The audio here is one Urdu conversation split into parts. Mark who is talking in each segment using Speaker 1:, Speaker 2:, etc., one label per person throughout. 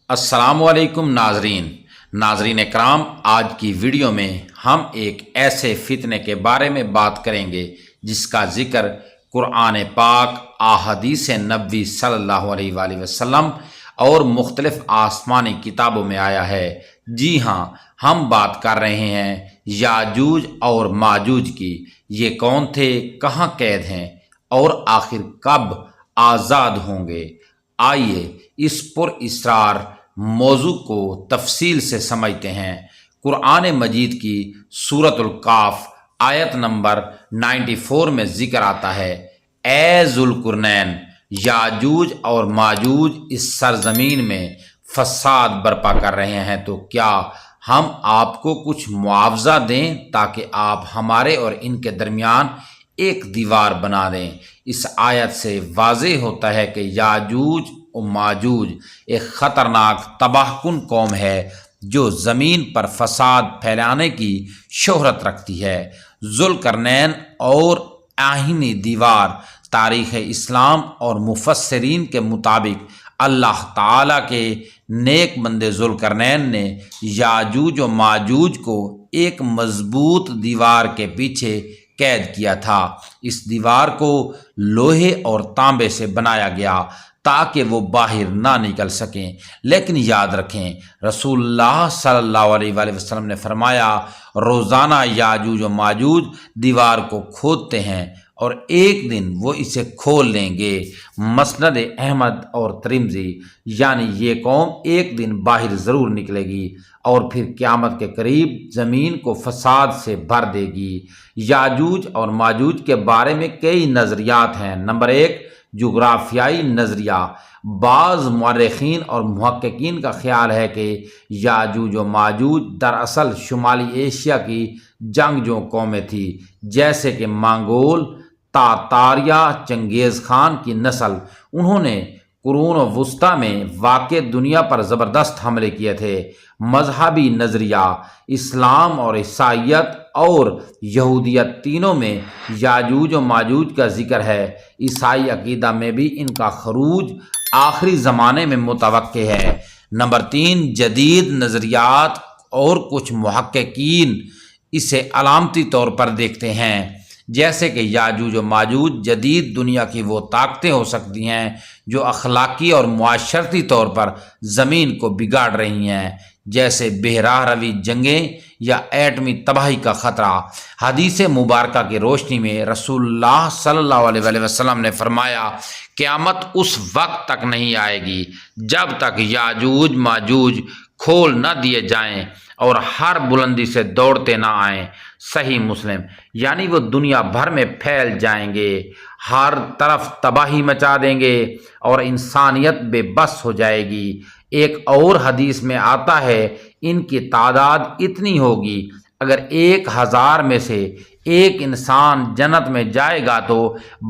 Speaker 1: السلام علیکم ناظرین اکرام، آج کی ویڈیو میں ہم ایک ایسے فتنے کے بارے میں بات کریں گے جس کا ذکر قرآن پاک، احادیث نبوی صلی اللہ علیہ وآلہ وسلم اور مختلف آسمانی کتابوں میں آیا ہے۔ جی ہاں، ہم بات کر رہے ہیں یاجوج اور ماجوج کی۔ یہ کون تھے، کہاں قید ہیں اور آخر کب آزاد ہوں گے؟ آئیے اس پر اسرار موضوع کو تفصیل سے سمجھتے ہیں۔ قرآن مجید کی سورۃ الکاف آیت نمبر 94 میں ذکر آتا ہے، اے ذوالقرنین، یاجوج اور ماجوج اس سرزمین میں فساد برپا کر رہے ہیں، تو کیا ہم آپ کو کچھ معاوضہ دیں تاکہ آپ ہمارے اور ان کے درمیان ایک دیوار بنا دیں؟ اس آیت سے واضح ہوتا ہے کہ یاجوج و ماجوج ایک خطرناک تباہ کن قوم ہے جو زمین پر فساد پھیلانے کی شہرت رکھتی ہے۔ ذوالقرنین اور آہنی دیوار تاریخ اسلام اور مفسرین کے مطابق اللہ تعالیٰ کے نیک بندے ذوالقرنین نے یاجوج و ماجوج کو ایک مضبوط دیوار کے پیچھے قید کیا تھا۔ اس دیوار کو لوہے اور تانبے سے بنایا گیا تاکہ وہ باہر نہ نکل سکیں، لیکن یاد رکھیں رسول اللہ صلی اللہ علیہ وآلہ وسلم نے فرمایا، روزانہ یاجوج و ماجوج دیوار کو کھودتے ہیں اور ایک دن وہ اسے کھول لیں گے۔ مسند احمد اور ترمذی، یعنی یہ قوم ایک دن باہر ضرور نکلے گی اور پھر قیامت کے قریب زمین کو فساد سے بھر دے گی۔ یاجوج اور ماجوج کے بارے میں کئی نظریات ہیں۔ نمبر 1، جغرافیائی نظریہ۔ بعض مورخین اور محققین کا خیال ہے کہ یاجوج و ماجوج دراصل شمالی ایشیا کی جنگجو قومیں تھیں، جیسے کہ منگول، تاتار یا چنگیز خان کی نسل۔ انہوں نے قرون وسطیٰ میں واقع دنیا پر زبردست حملے کیے تھے۔ مذہبی نظریہ، اسلام اور عیسائیت اور یہودیت تینوں میں یاجوج و ماجوج کا ذکر ہے۔ عیسائی عقیدہ میں بھی ان کا خروج آخری زمانے میں متوقع ہے۔ نمبر 3، جدید نظریات اور کچھ محققین اسے علامتی طور پر دیکھتے ہیں، جیسے کہ یاجوج و ماجوج جدید دنیا کی وہ طاقتیں ہو سکتی ہیں جو اخلاقی اور معاشرتی طور پر زمین کو بگاڑ رہی ہیں، جیسے بحراہ روی جنگیں یا ایٹمی تباہی کا خطرہ۔ حدیث مبارکہ کی روشنی میں رسول اللہ صلی اللہ علیہ وآلہ وسلم نے فرمایا، قیامت اس وقت تک نہیں آئے گی جب تک یاجوج ماجوج کھول نہ دیے جائیں اور ہر بلندی سے دوڑتے نہ آئیں۔ صحیح مسلم۔ یعنی وہ دنیا بھر میں پھیل جائیں گے، ہر طرف تباہی مچا دیں گے اور انسانیت بے بس ہو جائے گی۔ ایک اور حدیث میں آتا ہے، ان کی تعداد اتنی ہوگی، اگر 1000 میں سے ایک انسان جنت میں جائے گا تو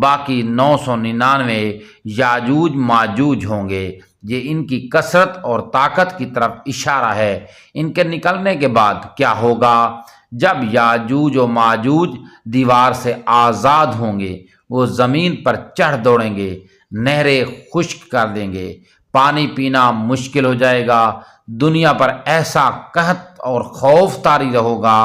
Speaker 1: باقی 999 یاجوج ماجوج ہوں گے۔ یہ ان کی کثرت اور طاقت کی طرف اشارہ ہے۔ ان کے نکلنے کے بعد کیا ہوگا؟ جب یاجوج و ماجوج دیوار سے آزاد ہوں گے، وہ زمین پر چڑھ دوڑیں گے، نہریں خشک کر دیں گے، پانی پینا مشکل ہو جائے گا، دنیا پر ایسا قحط اور خوف طاری ہوگا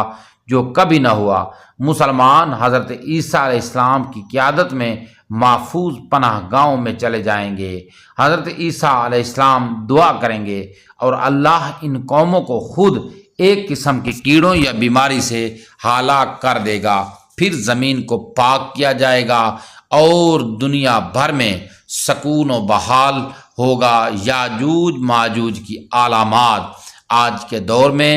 Speaker 1: جو کبھی نہ ہوا۔ مسلمان حضرت عیسیٰ علیہ السلام کی قیادت میں محفوظ پناہ گاہوں میں چلے جائیں گے۔ حضرت عیسیٰ علیہ السلام دعا کریں گے اور اللہ ان قوموں کو خود ایک قسم کے کیڑوں یا بیماری سے ہلاک کر دے گا، پھر زمین کو پاک کیا جائے گا اور دنیا بھر میں سکون و بحال ہوگا۔ یاجوج ماجوج کی علامات۔ آج کے دور میں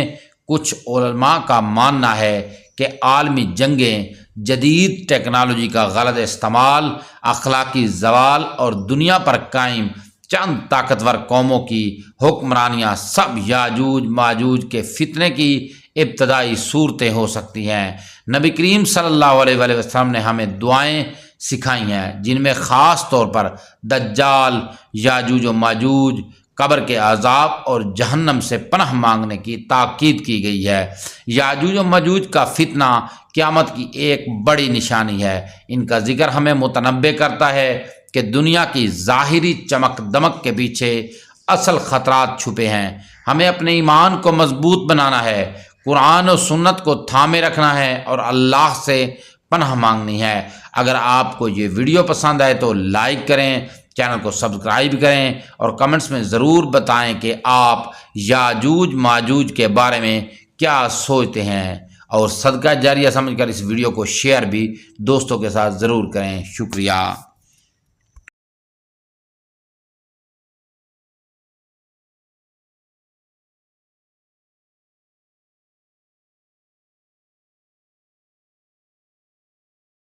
Speaker 1: کچھ علماء کا ماننا ہے کہ عالمی جنگیں، جدید ٹیکنالوجی کا غلط استعمال، اخلاقی زوال اور دنیا پر قائم چند طاقتور قوموں کی حکمرانیاں سب یاجوج ماجوج کے فتنے کی ابتدائی صورتیں ہو سکتی ہیں۔ نبی کریم صلی اللہ علیہ وآلہ وسلم نے ہمیں دعائیں سکھائی ہیں، جن میں خاص طور پر دجال، یاجوج و ماجوج، قبر کے عذاب اور جہنم سے پناہ مانگنے کی تاکید کی گئی ہے۔ یاجوج و ماجوج کا فتنہ قیامت کی ایک بڑی نشانی ہے۔ ان کا ذکر ہمیں متنبہ کرتا ہے کہ دنیا کی ظاہری چمک دمک کے پیچھے اصل خطرات چھپے ہیں۔ ہمیں اپنے ایمان کو مضبوط بنانا ہے، قرآن و سنت کو تھامے رکھنا ہے اور اللہ سے پناہ مانگنی ہے۔ اگر آپ کو یہ ویڈیو پسند آئے تو لائک کریں، چینل کو سبسکرائب کریں اور کمنٹس میں ضرور بتائیں کہ آپ یاجوج ماجوج کے بارے میں کیا سوچتے ہیں، اور صدقہ جاریہ سمجھ کر اس ویڈیو کو شیئر بھی دوستوں کے ساتھ ضرور کریں۔ شکریہ۔